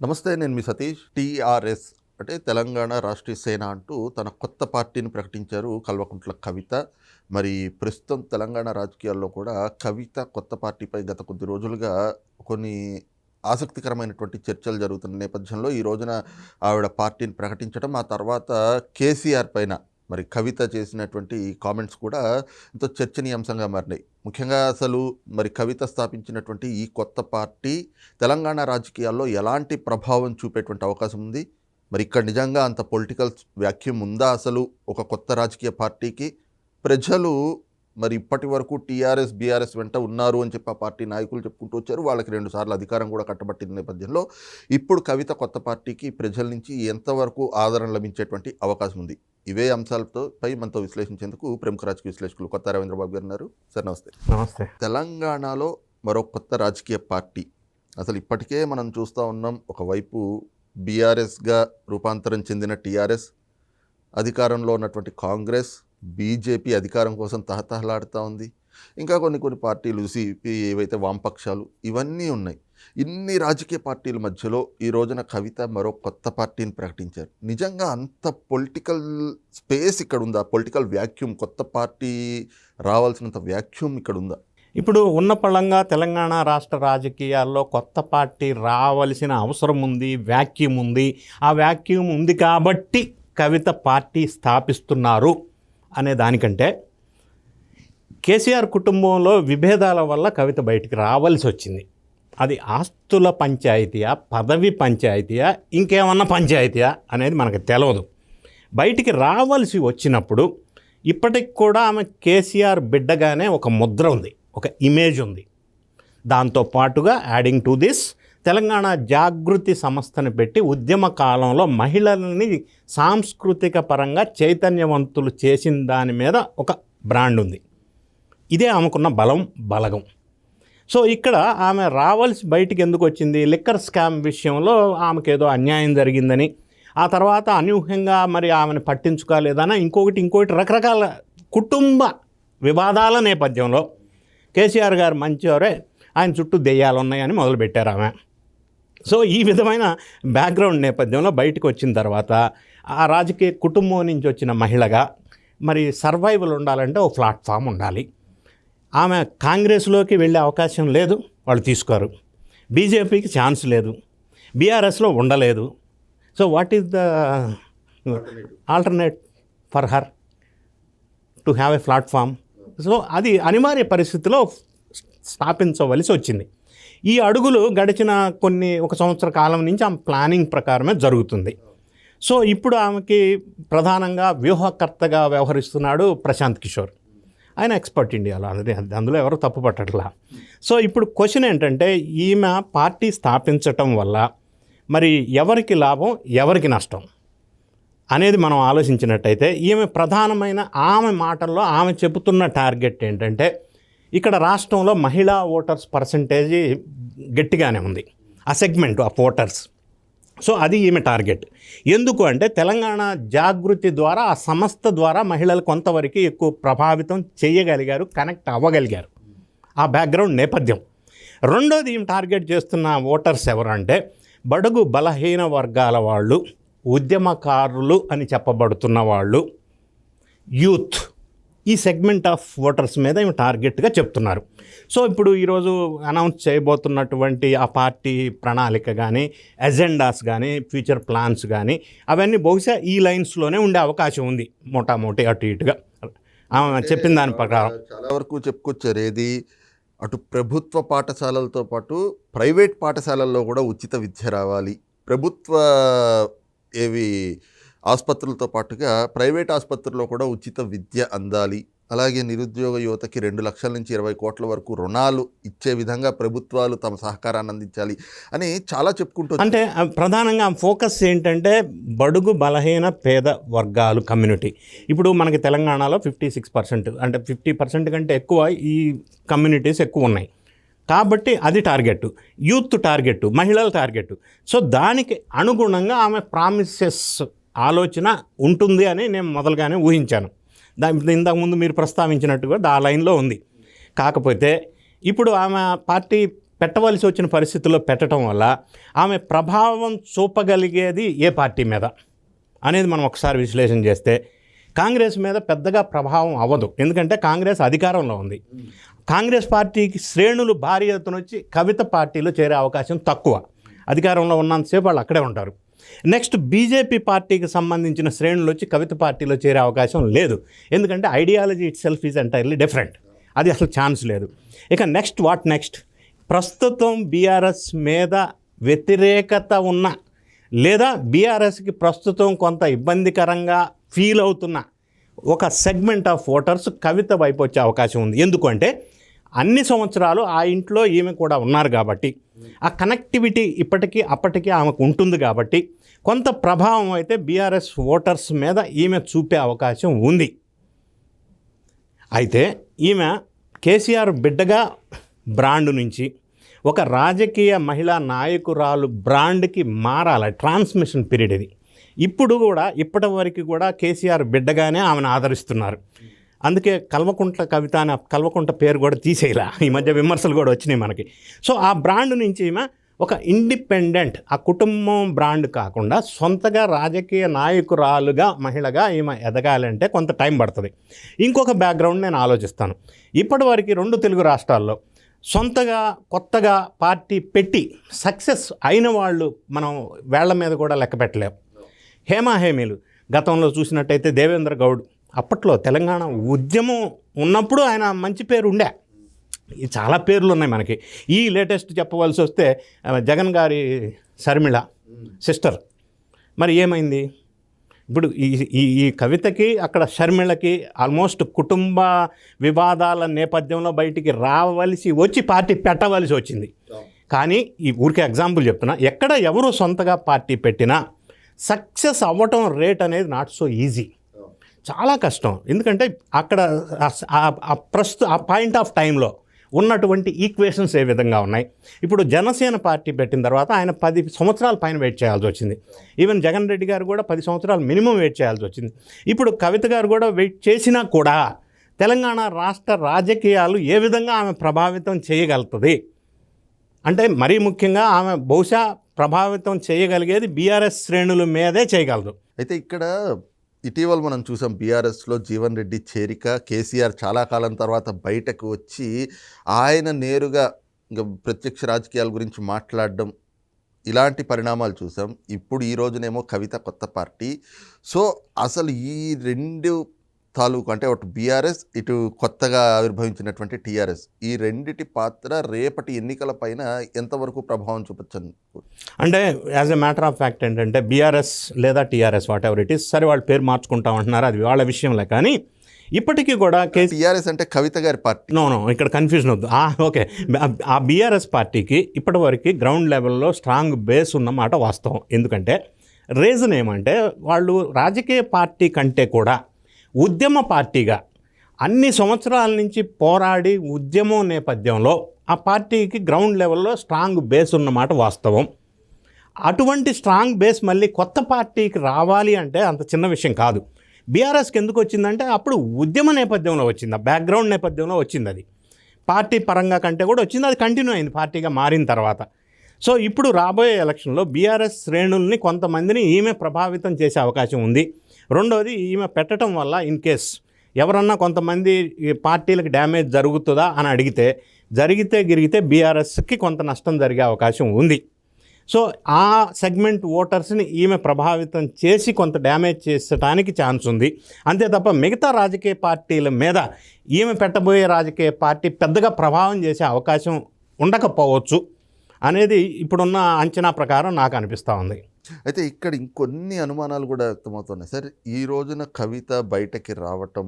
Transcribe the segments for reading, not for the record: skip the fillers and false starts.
నమస్తే, నేను మీ సతీష్. టీఆర్ఎస్ అంటే తెలంగాణ రాష్ట్రీయ సేన అంటూ తన కొత్త పార్టీని ప్రకటించారు కల్వకుంట్ల కవిత. మరి ప్రస్తుతం తెలంగాణ రాజకీయాల్లో కూడా కవిత కొత్త పార్టీపై గత కొద్ది రోజులుగా కొన్ని ఆసక్తికరమైనటువంటి చర్చలు జరుగుతున్న నేపథ్యంలో ఈ రోజున ఆవిడ పార్టీని ప్రకటించడం, ఆ తర్వాత కేసీఆర్ పైన మరి కవిత చేసినటువంటి కామెంట్స్ కూడా ఎంతో చర్చనీయాంశంగా మారినాయి. ముఖ్యంగా అసలు మరి కవిత స్థాపించినటువంటి ఈ కొత్త పార్టీ తెలంగాణ రాజకీయాల్లో ఎలాంటి ప్రభావం చూపేటువంటి అవకాశం ఉంది? మరి ఇక్కడ నిజంగా అంత పొలిటికల్ వ్యాక్యూమ్ ఉందా అసలు ఒక కొత్త రాజకీయ పార్టీకి? ప్రజలు మరి ఇప్పటి వరకు టీఆర్ఎస్ బీఆర్ఎస్ వెంట ఉన్నారు అని చెప్పి ఆ పార్టీ నాయకులు చెప్పుకుంటూ వచ్చారు. వాళ్ళకి 2 సార్లు అధికారం కూడా కట్టబట్టిన నేపథ్యంలో ఇప్పుడు కవిత కొత్త పార్టీకి ప్రజల నుంచి ఎంతవరకు ఆదరణ లభించేటువంటి అవకాశం ఉంది? ఇవే అంశాలతో మనతో విశ్లేషించేందుకు ప్రముఖ రాజకీయ విశ్లేషకులు కొత్త రవీంద్రబాబు గారు ఉన్నారు. సార్ నమస్తే. నమస్తే. తెలంగాణలో మరో కొత్త రాజకీయ పార్టీ అసలు ఇప్పటికే మనం చూస్తూ ఉన్నాం. ఒకవైపు బీఆర్ఎస్గా రూపాంతరం చెందిన టీఆర్ఎస్, అధికారంలో ఉన్నటువంటి కాంగ్రెస్, బీజేపీ అధికారం కోసం తహతహలాడుతూ ఉంది. ఇంకా కొన్ని పార్టీలు, సిపి, ఏవైతే వామపక్షాలు, ఇవన్నీ ఉన్నాయి. ఇన్ని రాజకీయ పార్టీల మధ్యలో ఈ రోజున కవిత మరో కొత్త పార్టీని ప్రకటించారు. నిజంగా అంత పొలిటికల్ స్పేస్ ఇక్కడ ఉందా? పొలిటికల్ వ్యాక్యూమ్, కొత్త పార్టీ రావాల్సినంత వ్యాక్యూమ్ ఇక్కడ ఉందా? ఇప్పుడు ఉన్న పళంగా తెలంగాణ రాష్ట్ర రాజకీయాల్లో కొత్త పార్టీ రావాల్సిన అవసరం ఉంది, వ్యాక్యూమ్ ఉంది. ఆ వ్యాక్యూమ్ ఉంది కాబట్టి కవిత పార్టీ స్థాపిస్తున్నారు అనే దానికంటే కేసీఆర్ కుటుంబంలో విభేదాల వల్ల కవిత బయటికి రావాల్సి వచ్చింది. అది ఆస్తుల పంచాయతీయా, పదవి పంచాయతీయా, ఇంకేమన్నా పంచాయతీయా అనేది మనకు తెలియదు. బయటికి రావాల్సి వచ్చినప్పుడు ఇప్పటికి కూడా ఆమె కేసీఆర్ బిడ్డగానే ఒక ముద్ర ఉంది, ఒక ఇమేజ్ ఉంది. దాంతో పాటుగా యాడింగ్ టు దిస్ తెలంగాణ జాగృతి సంస్థను పెట్టి ఉద్యమ కాలంలో మహిళల్ని సాంస్కృతిక పరంగా చైతన్యవంతులు చేసిన దాని మీద ఒక బ్రాండ్ ఉంది. ఇదే ఆమెకున్న బలగం. సో ఇక్కడ ఆమె రావాల్సి బయటికి ఎందుకు వచ్చింది? లిక్కర్ స్కామ్ విషయంలో ఆమెకేదో అన్యాయం జరిగిందని, ఆ తర్వాత అనూహ్యంగా మరి ఆమెను పట్టించుకోలేదనా, ఇంకొకటి రకరకాల కుటుంబ వివాదాల నేపథ్యంలో కేసీఆర్ గారు మంచివారే, ఆయన చుట్టూ దెయ్యాలు ఉన్నాయని మొదలుపెట్టారు ఆమె. సో ఈ విధమైన బ్యాక్గ్రౌండ్ నేపథ్యంలో బయటకు వచ్చిన తర్వాత ఆ రాజకీయ కుటుంబం నుంచి వచ్చిన మహిళగా మరి సర్వైవల్ ఉండాలంటే ఒక ప్లాట్ఫామ్ ఉండాలి. ఆమె కాంగ్రెస్లోకి వెళ్ళే అవకాశం లేదు, వాళ్ళు తీసుకోరు. బీజేపీకి ఛాన్స్ లేదు, బీఆర్ఎస్లో ఉండలేదు. So what is the alternate for her to have a platform? So అది అనివార్య పరిస్థితిలో స్థాపించవలసి వచ్చింది. ఈ అడుగులు గడిచిన ఒక సంవత్సర కాలం నుంచి ఆమె ప్లానింగ్ ప్రకారమే జరుగుతుంది. సో ఇప్పుడు ఆమెకి ప్రధానంగా వ్యూహకర్తగా వ్యవహరిస్తున్నాడు ప్రశాంత్ కిషోర్. ఆయన ఎక్స్పర్ట్ ఇండియాలో, అందులో ఎవరు తప్పు పట్టట్లా. సో ఇప్పుడు క్వశ్చన్ ఏంటంటే, ఈమె పార్టీ స్థాపించటం వల్ల మరి ఎవరికి లాభం, ఎవరికి నష్టం అనేది మనం ఆలోచించినట్టయితే, ఈమె ప్రధానమైన ఆమె మాటల్లో ఆమె చెబుతున్న టార్గెట్ ఏంటంటే, ఇక్కడ రాష్ట్రంలో మహిళా ఓటర్స్ పర్సంటేజ్ గట్టిగానే ఉంది, ఆ సెగ్మెంట్ ఆఫ్ ఓటర్స్. సో అది ఈమె టార్గెట్. ఎందుకు అంటే తెలంగాణ జాగృతి ద్వారా, ఆ సంస్థ ద్వారా మహిళలు కొంతవరకు ఎక్కువ ప్రభావితం చేయగలిగారు, కనెక్ట్ అవ్వగలిగారు. ఆ బ్యాక్గ్రౌండ్ నేపథ్యం. రెండోది ఈమె టార్గెట్ చేస్తున్న ఓటర్స్ ఎవరంటే బడుగు బలహీన వర్గాల వాళ్ళు, ఉద్యమకారులు అని చెప్పబడుతున్న వాళ్ళు, యూత్. ఈ సెగ్మెంట్ ఆఫ్ ఓటర్స్ మీద ఈమె టార్గెట్గా చెప్తున్నారు. సో ఇప్పుడు ఈరోజు అనౌన్స్ చేయబోతున్నటువంటి ఆ పార్టీ ప్రణాళిక కానీ, ఎజెండాస్ కానీ, ఫ్యూచర్ ప్లాన్స్ కానీ, అవన్నీ బహుశా ఈ లైన్స్లోనే ఉండే అవకాశం ఉంది, మోటామోటీ అటు ఇటుగా ఆమె చెప్పిన దాని ప్రకారం. చాలా వరకు చెప్పుకొచ్చారు. ఏది అటు ప్రభుత్వ పాఠశాలలతో పాటు ప్రైవేట్ పాఠశాలల్లో కూడా ఉచిత విద్య రావాలి, ప్రభుత్వ ఆసుపత్రులతో పాటుగా ప్రైవేట్ ఆసుపత్రుల్లో కూడా ఉచిత విద్య అందాలి, అలాగే నిరుద్యోగ యువతకి 2 లక్షల నుంచి 20 కోట్ల వరకు రుణాలు ఇచ్చే విధంగా ప్రభుత్వాలు తమ సహకారాన్ని అందించాలి అని చాలా చెప్పుకుంటూ. అంటే ప్రధానంగా ఫోకస్ ఏంటంటే బడుగు బలహీన పేద వర్గాలు కమ్యూనిటీ. ఇప్పుడు మనకి తెలంగాణలో 56%, అంటే 50% కంటే ఎక్కువ ఈ కమ్యూనిటీస్ ఎక్కువ ఉన్నాయి. కాబట్టి అది టార్గెట్, యూత్ టార్గెట్, మహిళల టార్గెట్. సో దానికి అనుగుణంగా ఆమె ప్రామిసెస్ ఆలోచన ఉంటుంది అని నేను మొదలుగానే ఊహించాను. ఇంతకుముందు మీరు ప్రస్తావించినట్టుగా ఆ లైన్లో ఉంది. కాకపోతే ఇప్పుడు ఆమె పార్టీ పెట్టవలసి వచ్చిన పరిస్థితుల్లో పెట్టడం వల్ల ఆమె ప్రభావం చూపగలిగేది ఏ పార్టీ మీద అనేది మనం ఒకసారి విశ్లేషణ చేస్తే కాంగ్రెస్ మీద పెద్దగా ప్రభావం అవ్వదు. ఎందుకంటే కాంగ్రెస్ అధికారంలో ఉంది. కాంగ్రెస్ పార్టీకి శ్రేణులు భారీ ఎత్తున వచ్చి కవిత పార్టీలో చేరే అవకాశం తక్కువ. అధికారంలో ఉన్నంతసేపు వాళ్ళు అక్కడే ఉంటారు. నెక్స్ట్ బీజేపీ పార్టీకి సంబంధించిన శ్రేణులు వచ్చి కవిత పార్టీలో చేరే అవకాశం లేదు. ఎందుకంటే ideology it self is entirely different. అది అసలు ఛాన్స్ లేదు. ఇక నెక్స్ట్ ప్రస్తుతం బీఆర్ఎస్ మీద వ్యతిరేకత ఉన్న లేదా బీఆర్ఎస్కి ప్రస్తుతం కొంత ఇబ్బందికరంగా ఫీల్ అవుతున్న ఒక సెగ్మెంట్ ఆఫ్ ఓటర్స్ కవిత వైపు వచ్చే అవకాశం ఉంది. ఎందుకంటే అన్ని సంవత్సరాలు ఆ ఇంట్లో ఈమె కూడా ఉన్నారు కాబట్టి ఆ కనెక్టివిటీ ఇప్పటికీ అప్పటికీ ఆమెకు ఉంటుంది కాబట్టి కొంత ప్రభావం అయితే బీఆర్ఎస్ ఓటర్స్ మీద ఈమె చూపే అవకాశం ఉంది. అయితే ఈమె కేసీఆర్ బిడ్డగా బ్రాండ్ నుంచి ఒక రాజకీయ మహిళా నాయకురాలు బ్రాండ్కి మారాలి. ట్రాన్స్మిషన్ పీరియడ్ ఇది. ఇప్పుడు కూడా ఇప్పటి వరకు కూడా కేసీఆర్ బిడ్డగానే ఆమెను ఆదరిస్తున్నారు. అందుకే కల్వకుంట్ల కవిత అనే కల్వకుంట్ల పేరు కూడా తీసేయాల. ఈ మధ్య విమర్శలు కూడా వచ్చినాయి మనకి. సో ఆ బ్రాండ్ నుంచి ఈమె ఒక ఇండిపెండెంట్, ఆ కుటుంబం బ్రాండ్ కాకుండా సొంతగా రాజకీయ నాయకురాలుగా మహిళగా ఈమె ఎదగాలంటే కొంత టైం పడుతుంది. ఇంకొక బ్యాక్గ్రౌండ్ నేను ఆలోచిస్తాను. ఇప్పటి వరకు 2 తెలుగు రాష్ట్రాల్లో సొంతగా కొత్తగా పార్టీ పెట్టి సక్సెస్ అయిన వాళ్ళు మనం వేళ్ల మీద కూడా లెక్క పెట్టలేము. హేమీలు గతంలో చూసినట్టయితే దేవేంద్ర గౌడ్ అప్పట్లో తెలంగాణ ఉద్యమం ఉన్నప్పుడు ఆయన మంచి పేరు ఉండే. చాలా పేర్లు ఉన్నాయి మనకి. ఈ లేటెస్ట్ చెప్పవలసి వస్తే జగన్ గారి షర్మిళ సిస్టర్ మరి ఏమైంది? ఇప్పుడు ఈ కవితకి అక్కడ షర్మిళకి ఆల్మోస్ట్ కుటుంబ వివాదాల నేపథ్యంలో బయటికి రావలసి వచ్చి పార్టీ పెట్టవలసి వచ్చింది. కానీ ఈ ఊరికే ఎగ్జాంపుల్ చెప్తున్నా, ఎక్కడ ఎవరు సొంతగా పార్టీ పెట్టినా సక్సెస్ అవ్వటం రేట్ అనేది నాట్ సో ఈజీ, చాలా కష్టం. ఎందుకంటే అక్కడ ఆ పాయింట్ ఆఫ్ టైంలో ఉన్నటువంటి ఈక్వేషన్స్ ఏ విధంగా ఉన్నాయి. ఇప్పుడు జనసేన పార్టీ పెట్టిన తర్వాత ఆయన 10 సంవత్సరాల పైన వెయిట్ చేయాల్సి వచ్చింది. ఈవెన్ జగన్ రెడ్డి గారు కూడా 10 సంవత్సరాలు మినిమం వెయిట్ చేయాల్సి వచ్చింది. ఇప్పుడు కవిత గారు కూడా వెయిట్ చేసినా కూడా తెలంగాణ రాష్ట్ర రాజకీయాలు ఏ విధంగా ఆమె ప్రభావితం చేయగలుగుతుంది అంటే, మరీ ముఖ్యంగా ఆమె బహుశా ప్రభావితం చేయగలిగేది బీఆర్ఎస్ శ్రేణుల మీదే చేయగలదు. అయితే ఇక్కడ ఇటీవల మనం చూసాం బీఆర్ఎస్లో జీవన్ రెడ్డి చేరిక, కేసీఆర్ చాలా కాలం తర్వాత బయటకు వచ్చి ఆయన నేరుగా ఇంకా ప్రత్యక్ష రాజకీయాల గురించి మాట్లాడడం, ఇలాంటి పరిణామాలు చూసాం. ఇప్పుడు ఈ రోజునేమో కవిత కొత్త పార్టీ. సో అసలు ఈ 2 తాలూకు అంటే అటు బీఆర్ఎస్ ఇటు కొత్తగా ఆవిర్భవించినటువంటి టీఆర్ఎస్, ఈ రెండిటి పాత్ర రేపటి ఎన్నికల పైన ఎంతవరకు ప్రభావం చూపచ్చు? అంటే as a matter of fact ఏంటంటే బీఆర్ఎస్ లేదా TRS what ever it is, సరే వాళ్ళు పేరు మార్చుకుంటాం అంటున్నారు, అది వాళ్ళ విషయంలో. కానీ ఇప్పటికీ కూడా టీఆర్ఎస్ అంటే కవిత గారి పార్టీ. నో ఇక్కడ కన్ఫ్యూజన్ వద్దు. ఓకే, ఆ బీఆర్ఎస్ పార్టీకి ఇప్పటివరకు గ్రౌండ్ లెవెల్లో స్ట్రాంగ్ బేస్ ఉన్నమాట వాస్తవం. ఎందుకంటే రీజన్ ఏమంటే వాళ్ళు రాజకీయ పార్టీ కంటే కూడా ఉద్యమ పార్టీగా అన్ని సంవత్సరాల నుంచి పోరాడి ఉద్యమం నేపథ్యంలో ఆ పార్టీకి గ్రౌండ్ లెవెల్లో స్ట్రాంగ్ బేస్ ఉన్నమాట వాస్తవం. అటువంటి స్ట్రాంగ్ బేస్ మళ్ళీ కొత్త పార్టీకి రావాలి అంటే అంత చిన్న విషయం కాదు. బీఆర్ఎస్కి ఎందుకు వచ్చిందంటే అప్పుడు ఉద్యమ నేపథ్యంలో వచ్చింది, ఆ బ్యాక్గ్రౌండ్ నేపథ్యంలో వచ్చింది. అది పార్టీ పరంగా కంటే కూడా వచ్చింది, అది కంటిన్యూ అయింది పార్టీగా మారిన తర్వాత. సో ఇప్పుడు రాబోయే ఎలక్షన్లో బీఆర్ఎస్ శ్రేణుల్ని కొంతమందిని ఈమె ప్రభావితం చేసే అవకాశం ఉంది. రెండోది, ఈమె పెట్టడం వల్ల ఇన్ కేస్ ఎవరన్నా కొంతమంది పార్టీలకు డ్యామేజ్ జరుగుతుందా అని అడిగితే గిరిగితే బీఆర్ఎస్కి కొంత నష్టం జరిగే అవకాశం ఉంది. సో ఆ సెగ్మెంట్ ఓటర్స్ని ఈమె ప్రభావితం చేసి కొంత డ్యామేజ్ చేసడానికి ఛాన్స్ ఉంది. అంతే తప్ప మిగతా రాజకీయ పార్టీల మీద ఈమె పెట్టబోయే రాజకీయ పార్టీ పెద్దగా ప్రభావం చేసే అవకాశం ఉండకపోవచ్చు అనేది ఇప్పుడున్న అంచనా ప్రకారం నాకు అనిపిస్తూ ఉంది. అయితే ఇక్కడ ఇంకొన్ని అనుమానాలు కూడా వ్యక్తమవుతున్నాయి సార్. ఈ రోజున కవిత బయటకి రావటం,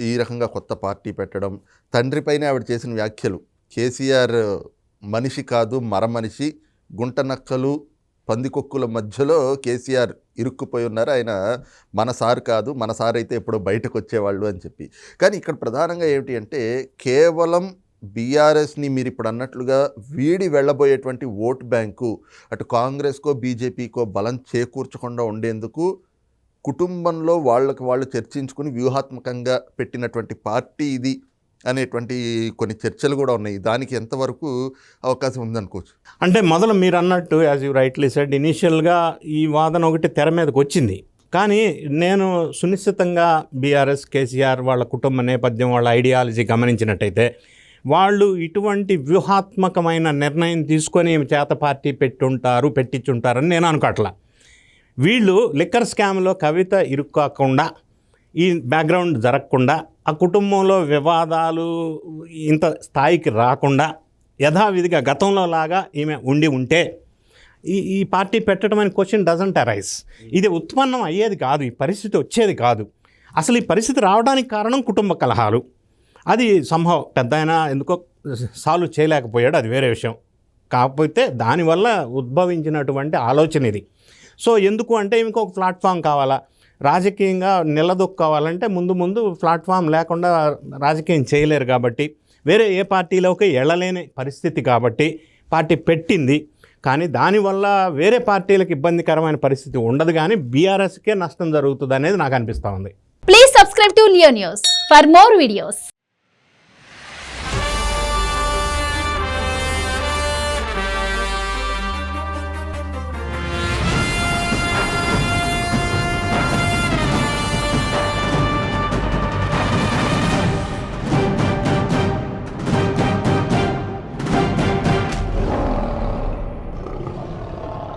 ఈ రకంగా కొత్త పార్టీ పెట్టడం, తండ్రిపైనే ఆవిడ చేసిన వ్యాఖ్యలు, కేసీఆర్ మనిషి కాదు మరమనిషి, గుంట నక్కలు పందికొక్కుల మధ్యలో కేసీఆర్ ఇరుక్కుపోయి ఉన్నారు, ఆయన మన సార్ కాదు, మన సార్ అయితే ఎప్పుడో బయటకు వచ్చేవాళ్ళు అని చెప్పి. కానీ ఇక్కడ ప్రధానంగా ఏమిటి అంటే కేవలం బీఆర్ఎస్ని మీరు ఇప్పుడు అన్నట్లుగా వీడి వెళ్ళబోయేటువంటి ఓట్ బ్యాంకు అటు కాంగ్రెస్కో బీజేపీకో బలం చేకూర్చకుండా ఉండేందుకు కుటుంబంలో వాళ్ళకి వాళ్ళు చర్చించుకుని వ్యూహాత్మకంగా పెట్టినటువంటి పార్టీ ఇది అనేటువంటి కొన్ని చర్చలు కూడా ఉన్నాయి. దానికి ఎంతవరకు అవకాశం ఉందనుకోవచ్చు? అంటే మొదలు మీరు అన్నట్టు యాజ్ యూ రైట్లీ సెడ్, ఇనీషియల్గా ఈ వాదన ఒకటి తెర మీదకి వచ్చింది. కానీ నేను సునిశ్చితంగా బీఆర్ఎస్, కేసీఆర్ వాళ్ళ కుటుంబ నేపథ్యం, వాళ్ళ ఐడియాలజీ గమనించినట్టయితే వాళ్ళు ఇటువంటి వ్యూహాత్మకమైన నిర్ణయం తీసుకొని చేత పార్టీ పెట్టించుంటారని నేను అనుకోవట్లా. వీళ్ళు లిక్కర్ స్కామ్లో కవిత ఇరుక్కోకుండా, ఈ బ్యాక్గ్రౌండ్ జరగకుండా, ఆ కుటుంబంలో వివాదాలు ఇంత స్థాయికి రాకుండా యథావిధిగా గతంలో లాగా ఈమె ఉంటే ఈ పార్టీ పెట్టడం అనే క్వశ్చన్ డజంట్ అరైజ్. ఇది ఉత్పన్నం అయ్యేది కాదు, ఈ పరిస్థితి వచ్చేది కాదు. అసలు ఈ పరిస్థితి రావడానికి కారణం కుటుంబ కలహాలు. అది సంభవం పెద్ద ఆయన ఎందుకో సాల్వ్ చేయలేకపోయాడు, అది వేరే విషయం. కాకపోతే దానివల్ల ఉద్భవించినటువంటి ఆలోచన ఇది. సో ఎందుకు అంటే ఇంకొక ప్లాట్ఫామ్ కావాలా, రాజకీయంగా నిలదొక్కోవాలంటే ముందు ప్లాట్ఫామ్ లేకుండా రాజకీయం చేయలేరు కాబట్టి, వేరే ఏ పార్టీలోకి వెళ్ళలేని పరిస్థితి కాబట్టి పార్టీ పెట్టింది. కానీ దానివల్ల వేరే పార్టీలకు ఇబ్బందికరమైన పరిస్థితి ఉండదు, కానీ బీఆర్ఎస్కే నష్టం జరుగుతుంది అనేది నాకు అనిపిస్తూ ఉంది. Please subscribe to Leo news for more videos.